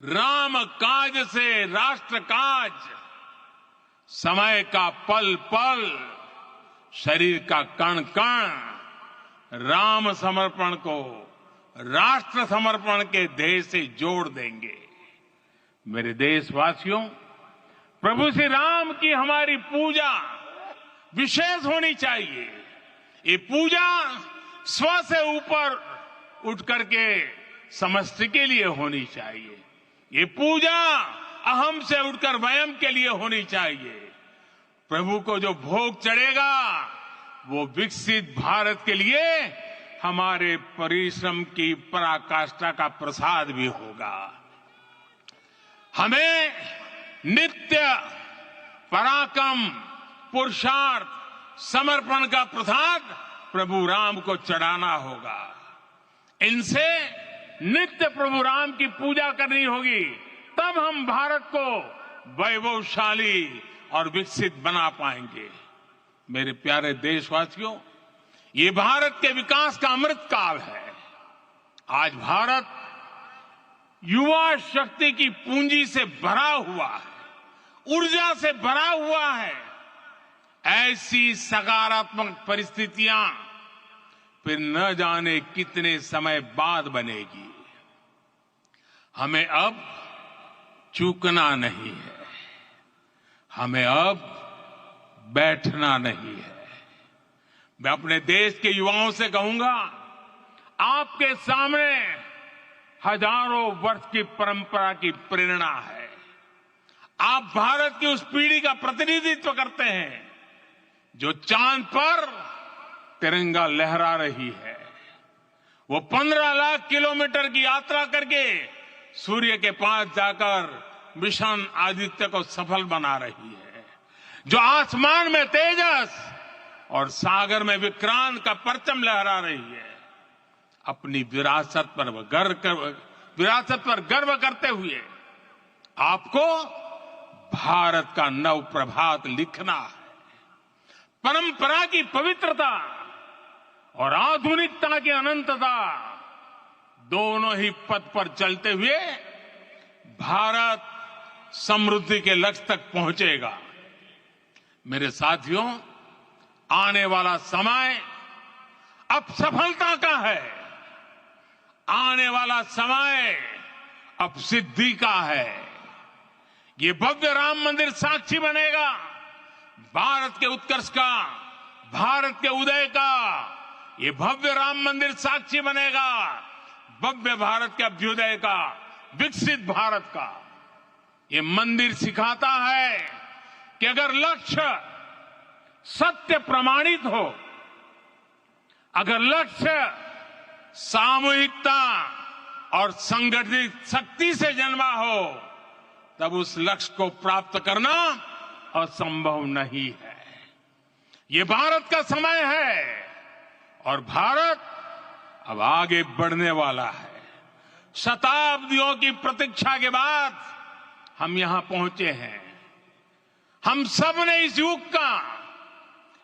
राम काज से राष्ट्र काज, समय का पल पल, शरीर का कण कण राम समर्पण को राष्ट्र समर्पण के ध्येय से जोड़ देंगे। मेरे देशवासियों, प्रभु श्री राम की हमारी पूजा विशेष होनी चाहिए। ये पूजा स्व से ऊपर उठ करके समष्टि के लिए होनी चाहिए। ये पूजा अहम से उठकर वयम के लिए होनी चाहिए। प्रभु को जो भोग चढ़ेगा वो विकसित भारत के लिए हमारे परिश्रम की पराकाष्ठा का प्रसाद भी होगा। हमें नित्य पराक्रम, पुरुषार्थ, समर्पण का प्रसाद प्रभु राम को चढ़ाना होगा। इनसे नित्य प्रभु राम की पूजा करनी होगी, तब हम भारत को वैभवशाली और विकसित बना पाएंगे। मेरे प्यारे देशवासियों, ये भारत के विकास का अमृत काल है। आज भारत युवा शक्ति की पूंजी से भरा हुआ है, ऊर्जा से भरा हुआ है। ऐसी सकारात्मक परिस्थितियां फिर न जाने कितने समय बाद बनेगी। हमें अब चूकना नहीं है, हमें अब बैठना नहीं है। मैं अपने देश के युवाओं से कहूंगा, आपके सामने हजारों वर्ष की परंपरा की प्रेरणा है। आप भारत की उस पीढ़ी का प्रतिनिधित्व करते हैं जो चांद पर तिरंगा लहरा रही है। वो 15 लाख किलोमीटर की यात्रा करके सूर्य के पास जाकर मिशन आदित्य को सफल बना रही है। जो आसमान में तेजस और सागर में विक्रांत का परचम लहरा रही है। अपनी विरासत पर गर्व करते हुए आपको भारत का नव प्रभात लिखना है। परंपरा की पवित्रता और आधुनिकता की अनंतता दोनों ही पथ पर चलते हुए भारत समृद्धि के लक्ष्य तक पहुंचेगा। मेरे साथियों, आने वाला समय अब सफलता का है। आने वाला समय अब सिद्धि का है। ये भव्य राम मंदिर साक्षी बनेगा भारत के उत्कर्ष का, भारत के उदय का। ये भव्य राम मंदिर साक्षी बनेगा भव्य भारत के अभ्युदय का, विकसित भारत का। ये मंदिर सिखाता है कि अगर लक्ष्य सत्य प्रमाणित हो, अगर लक्ष्य सामूहिकता और संगठित शक्ति से जन्मा हो, तब उस लक्ष्य को प्राप्त करना असंभव नहीं है। ये भारत का समय है और भारत अब आगे बढ़ने वाला है। शताब्दियों की प्रतीक्षा के बाद हम यहां पहुंचे हैं। हम सब ने इस युग का,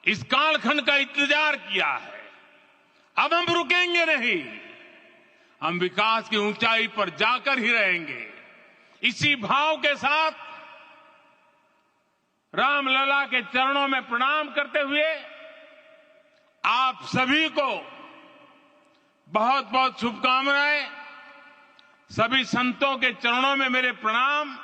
इस कालखंड का इंतजार किया है। अब हम रुकेंगे नहीं, हम विकास की ऊंचाई पर जाकर ही रहेंगे। इसी भाव के साथ रामलला के चरणों में प्रणाम करते हुए आप सभी को बहुत बहुत शुभकामनाएं। सभी संतों के चरणों में मेरे प्रणाम।